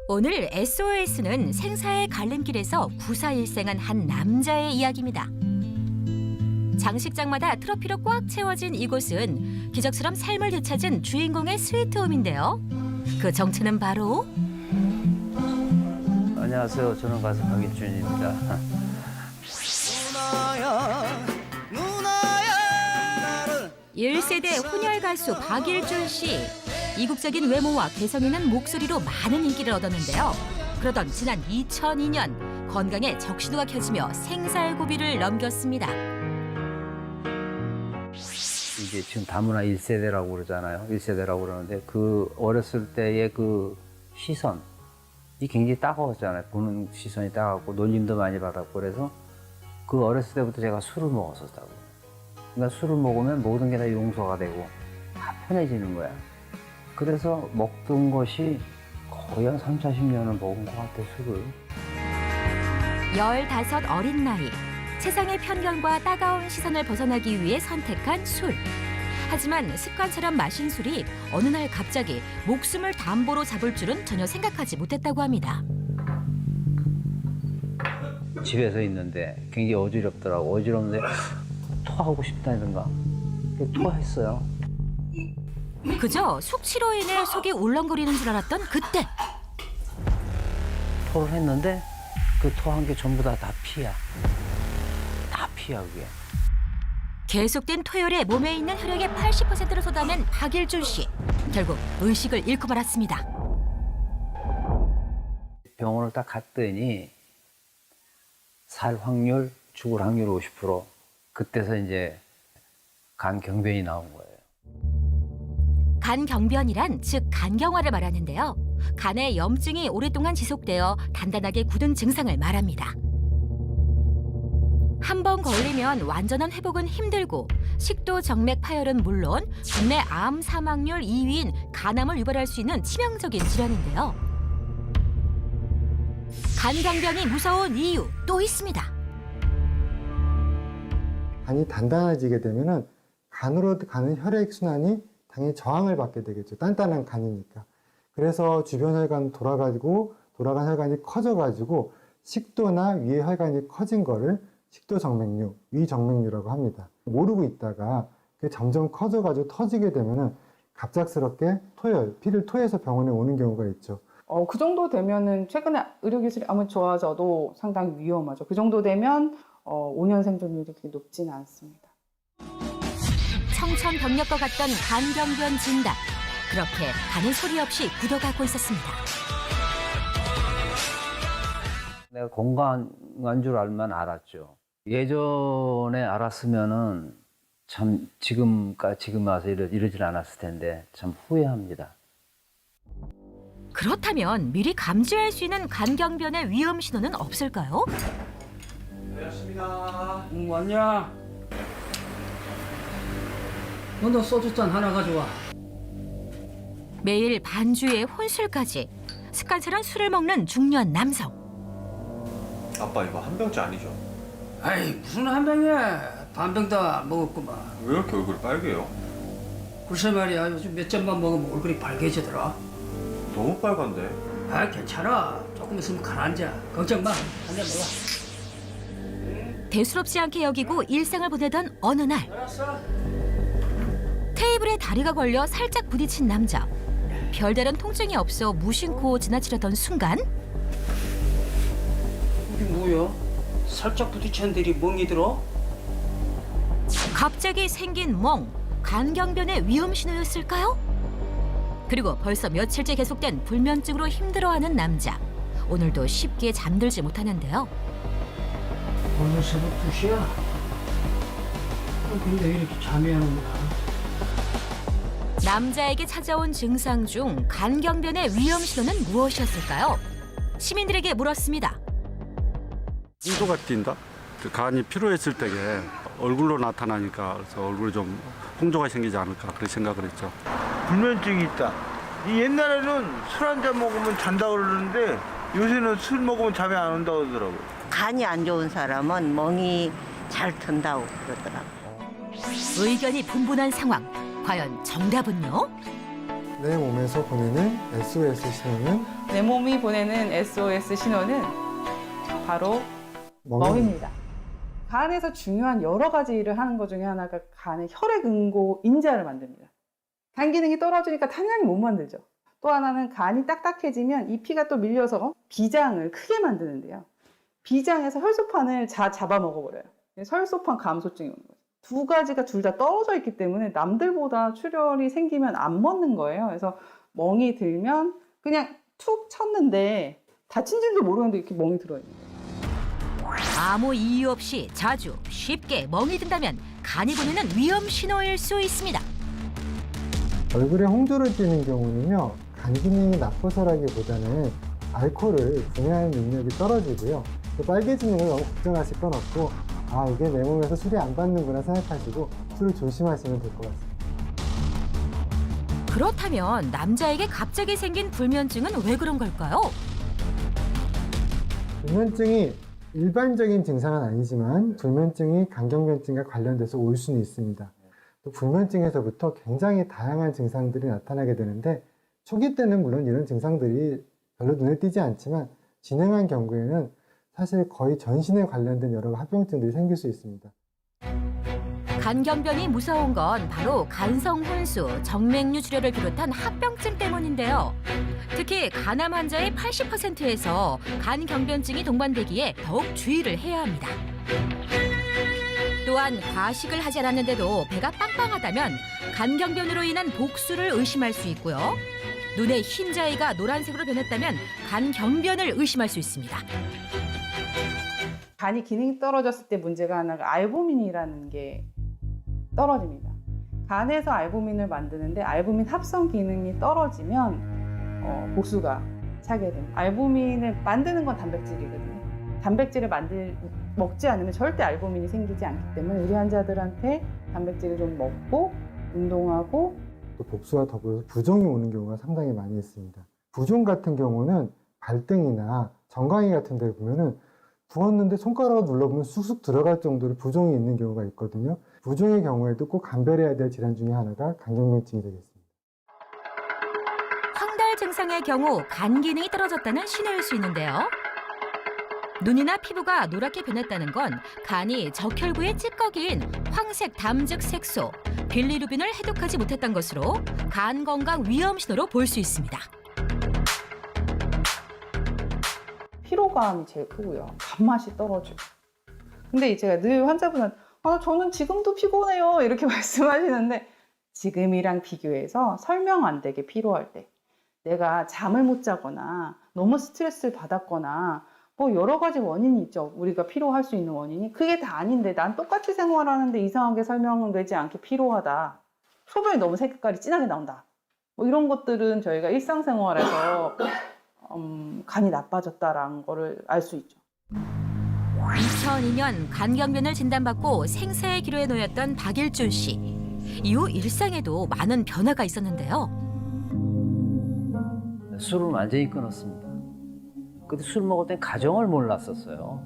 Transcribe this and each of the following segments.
오늘 SOS는 생사의 갈림길에서 구사일생한 한 남자의 이야기입니다. 장식장마다 트로피로 꽉 채워진 이곳은 기적처럼 삶을 되찾은 주인공의 스위트홈인데요. 그 정체는 바로 안녕하세요. 저는 가수 박일준입니다. 누나야 1세대 혼혈 가수 박일준 씨. 이국적인 외모와 개성 있는 목소리로 많은 인기를 얻었는데요. 그러던 지난 2002년 건강에 적신호가 켜지며 생살고비를 넘겼습니다. 이제 지금 다문화 1세대라고 그러잖아요. 1세대라고 그러는데 그 어렸을 때의 그 시선이 굉장히 따가웠잖아요. 보는 시선이 따갑고 놀림도 많이 받았고 그래서 그 어렸을 때부터 제가 술을 먹었었다고. 그러니까 술을 먹으면 모든 게 다 용서가 되고 다 편해지는 거야. 그래서 먹던 것이 거의 한 3, 40년을 먹은 것 같아, 술을. 15 어린 나이. 세상의 편견과 따가운 시선을 벗어나기 위해 선택한 술. 하지만 습관처럼 마신 술이 어느 날 갑자기 목숨을 담보로 잡을 줄은 전혀 생각하지 못했다고 합니다. 집에서 있는데 굉장히 어지럽더라고. 어지러운데 토하고 싶다든가. 토했어요. 그저 숙취로 인해 속이 울렁거리는 줄 알았던 그때. 토를 했는데 그 토한 게 전부 다 피야. 다 피야, 그게. 계속된 토열에 몸에 있는 혈액의 80%를 쏟아낸 박일준 씨. 결국 의식을 잃고 말았습니다. 병원을 딱 갔더니 살 확률, 죽을 확률 50%. 그때서 이제 간 경변이 나온 거예요. 간경변이란 즉 간경화를 말하는데요. 간에 염증이 오랫동안 지속되어 단단하게 굳은 증상을 말합니다. 한 번 걸리면 완전한 회복은 힘들고 식도 정맥 파열은 물론 국내 암 사망률 2위인 간암을 유발할 수 있는 치명적인 질환인데요. 간경변이 무서운 이유 또 있습니다. 간이 단단해지게 되면은 간으로 가는 혈액 순환이 당연히 저항을 받게 되겠죠. 단단한 간이니까. 그래서 주변 혈관 돌아가지고 돌아간 혈관이 커져가지고 식도나 위의 혈관이 커진 거를 식도정맥류, 위정맥류라고 합니다. 모르고 있다가 그게 점점 커져가지고 터지게 되면은 갑작스럽게 토열, 피를 토해서 병원에 오는 경우가 있죠. 그 정도 되면은 최근에 의료기술이 아무리 좋아져도 상당히 위험하죠. 그 정도 되면 5년 생존율이 그렇게 높지는 않습니다. 청천벽력과 같던 간경변 진단. 그렇게 가는 소리 없이 굳어가고 있었습니다. 내가 건강한 줄 알면 알았죠. 예전에 알았으면은 참 지금 와서 이러질 않았을 텐데 참 후회합니다. 그렇다면 미리 감지할 수 있는 간경변의 위험 신호는 없을까요? 왔냐? 너도 소주잔 하나 가져와. 매일 반주에 혼술까지 습관처럼 술을 먹는 중년 남성. 아빠 이거 한 병째 아니죠? 아이 무슨 한 병이야. 반병 다 먹었구만. 왜 이렇게 얼굴이 빨개요? 글쎄 말이야 요즘 몇 잔만 먹으면 얼굴이 빨개지더라. 너무 빨간데? 아 괜찮아. 조금 있으면 가라앉아. 걱정 마. 한잔 먹어. 대수롭지 않게 여기고 일상을 보내던 어느 날 알았어. 테이블에 다리가 걸려 살짝 부딪힌 남자. 별다른 통증이 없어 무심코 지나치려던 순간 이게 뭐야? 살짝 부딪힌 데리 멍이 들어? 갑자기 생긴 멍. 간경변의 위험 신호였을까요? 그리고 벌써 며칠째 계속된 불면증으로 힘들어하는 남자. 오늘도 쉽게 잠들지 못하는데요. 오늘 새벽 2시야? 근데 왜 이렇게 잠이 안 오냐? 남자에게 찾아온 증상 중 간경변의 위험 신호는 무엇이었을까요? 시민들에게 물었습니다. 홍조가 뛴다. 그 간이 피로했을 때에 얼굴로 나타나니까 그래서 얼굴에 좀 홍조가 생기지 않을까 그렇게 생각을 했죠. 불면증이 있다. 이 옛날에는 술 한 잔 먹으면 잔다 그러는데 요새는 술 먹으면 잠이 안 온다고 그러더라고요. 간이 안 좋은 사람은 멍이 잘 든다고 그러더라고요. 의견이 분분한 상황. 과연 정답은요? 내 몸에서 보내는 SOS 신호는 내 몸이 보내는 SOS 신호는 바로 멍입니다. 간에서 중요한 여러 가지 일을 하는 것 중에 하나가 간의 혈액 응고 인자를 만듭니다. 간 기능이 떨어지니까 당연히 못 만들죠. 또 하나는 간이 딱딱해지면 이 피가 또 밀려서 비장을 크게 만드는데요. 비장에서 혈소판을 잡아먹어버려요. 혈소판 감소증이 오는 거죠. 두 가지가 둘 다 떨어져 있기 때문에 남들보다 출혈이 생기면 안 멎는 거예요. 그래서 멍이 들면 그냥 툭 쳤는데 다친 줄도 모르는데 이렇게 멍이 들어있는 거예요. 아무 이유 없이 자주 쉽게 멍이 든다면 간이 보내는 위험 신호일 수 있습니다. 얼굴에 홍조를 띠는 경우는요, 간 기능이 나빠서라기보다는 알코올을 분해하는 능력이 떨어지고요. 또 빨개지는 걸 너무 걱정하실 건 없고, 아, 이게 내 몸에서 술이 안 받는구나 생각하시고 술을 조심하시면 될 것 같습니다. 그렇다면 남자에게 갑자기 생긴 불면증은 왜 그런 걸까요? 불면증이 일반적인 증상은 아니지만 불면증이 간경변증과 관련돼서 올 수는 있습니다. 또 불면증에서부터 굉장히 다양한 증상들이 나타나게 되는데 초기 때는 물론 이런 증상들이 별로 눈에 띄지 않지만 진행한 경우에는 사실 거의 전신에 관련된 여러 합병증들이 생길 수 있습니다. 간경변이 무서운 건 바로 간성 혼수, 정맥류 출혈을 비롯한 합병증 때문인데요. 특히 간암 환자의 80%에서 간경변증이 동반되기에 더욱 주의를 해야 합니다. 또한 과식을 하지 않았는데도 배가 빵빵하다면 간경변으로 인한 복수를 의심할 수 있고요. 눈의 흰자위가 노란색으로 변했다면 간경변을 의심할 수 있습니다. 간이 기능이 떨어졌을 때 문제가 하나가 알부민이라는 게 떨어집니다. 간에서 알부민을 만드는데 알부민 합성 기능이 떨어지면 복수가 차게 됩니다. 알부민을 만드는 건 단백질이거든요. 단백질을 먹지 않으면 절대 알부민이 생기지 않기 때문에 우리 환자들한테 단백질을 좀 먹고 운동하고 또 복수와 더불어서 부종이 오는 경우가 상당히 많이 있습니다. 부종 같은 경우는 발등이나 정강이 같은 데 보면은 부었는데 손가락을 눌러보면 쑥쑥 들어갈 정도로 부종이 있는 경우가 있거든요. 부종의 경우에도 꼭 감별해야 될 질환 중에 하나가 간경변증이 되겠습니다. 황달 증상의 경우 간 기능이 떨어졌다는 신호일 수 있는데요. 눈이나 피부가 노랗게 변했다는 건 간이 적혈구의 찌꺼기인 황색 담즙 색소, 빌리루빈을 해독하지 못했던 것으로 간 건강 위험 신호로 볼 수 있습니다. 피로감이 제일 크고요. 간맛이 떨어지고. 근데 제가 늘 환자분은 저는 지금도 피곤해요 이렇게 말씀하시는데 지금이랑 비교해서 설명 안 되게 피로할 때 내가 잠을 못 자거나 너무 스트레스를 받았거나 뭐 여러 가지 원인이 있죠. 우리가 피로할 수 있는 원인이. 그게 다 아닌데 난 똑같이 생활하는데 이상하게 설명되지 않게 피로하다. 소변이 너무 색깔이 진하게 나온다. 뭐 이런 것들은 저희가 일상생활에서 간이 나빠졌다라는 거를 알 수 있죠. 2002년 간경변을 진단받고 생사의 기로에 놓였던 박일준 씨. 이후 일상에도 많은 변화가 있었는데요. 술을 완전히 끊었습니다. 근데 술 먹을 땐 가정을 몰랐었어요.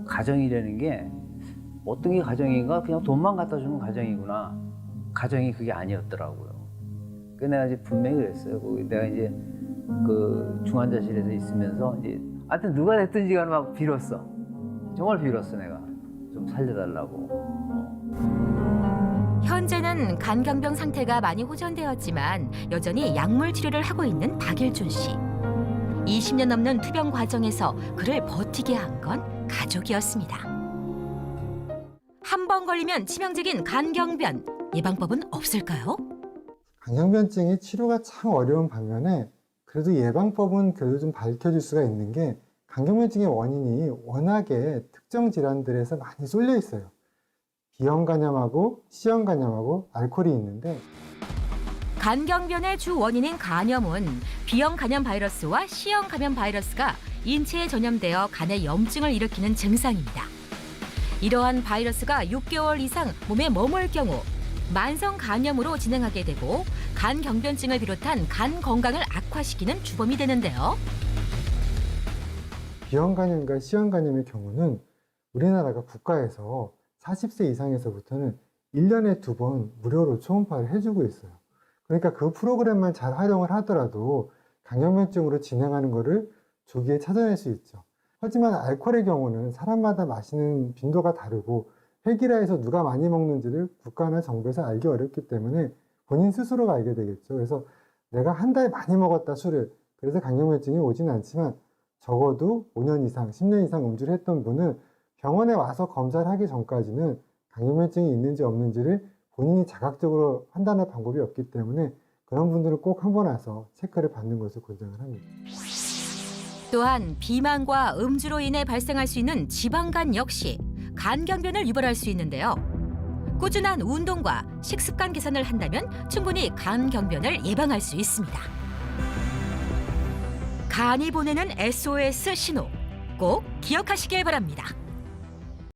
가정이라는 게 어떤 게 가정인가? 그냥 돈만 갖다 주는 가정이구나. 가정이 그게 아니었더라고요. 그래서 내가 이제 분명히 그랬어요. 내가 이제 그 중환자실에서 있으면서 이제 하여튼 누가 됐든지 간에 막 빌었어. 정말 빌었어 내가. 좀 살려달라고. 현재는 간경병 상태가 많이 호전되었지만 여전히 약물 치료를 하고 있는 박일준 씨. 20년 넘는 투병 과정에서 그를 버티게 한 건 가족이었습니다. 한 번 걸리면 치명적인 간경변. 예방법은 없을까요? 간경변증의 치료가 참 어려운 반면에 그래도 예방법은 그래도 좀 밝혀질 수가 있는 게 간경변증의 원인이 워낙에 특정 질환들에서 많이 쏠려 있어요. B형 간염하고 C형 간염하고 알코올이 있는데 간경변의 주 원인인 간염은 B형 간염 바이러스와 C형 감염 바이러스가 인체에 전염되어 간에 염증을 일으키는 증상입니다. 이러한 바이러스가 6개월 이상 몸에 머물 경우 만성 간염으로 진행하게 되고 간경변증을 비롯한 간 건강을 악화시키는 주범이 되는데요. B형 간염과 C형 간염의 경우는 우리나라가 국가에서 40세 이상에서부터는 1년에 2번 무료로 초음파를 해주고 있어요. 그러니까 그 프로그램만 잘 활용을 하더라도 간경변증으로 진행하는 거를 조기에 찾아낼 수 있죠. 하지만 알코올의 경우는 사람마다 마시는 빈도가 다르고 획일화 해서 누가 많이 먹는지를 국가나 정부에서 알기 어렵기 때문에 본인 스스로가 알게 되겠죠. 그래서 내가 한 달 많이 먹었다 술을, 그래서 간경변증이 오진 않지만 적어도 5년 이상, 10년 이상 음주를 했던 분은 병원에 와서 검사를 하기 전까지는 간경변증이 있는지 없는지를 본인이 자각적으로 판단할 방법이 없기 때문에 그런 분들은 꼭 한 번 와서 체크를 받는 것을 권장을 합니다. 또한 비만과 음주로 인해 발생할 수 있는 지방간 역시 간경변을 유발할 수 있는데요. 꾸준한 운동과 식습관 개선을 한다면 충분히 간경변을 예방할 수 있습니다. 간이 보내는 SOS 신호 꼭 기억하시길 바랍니다.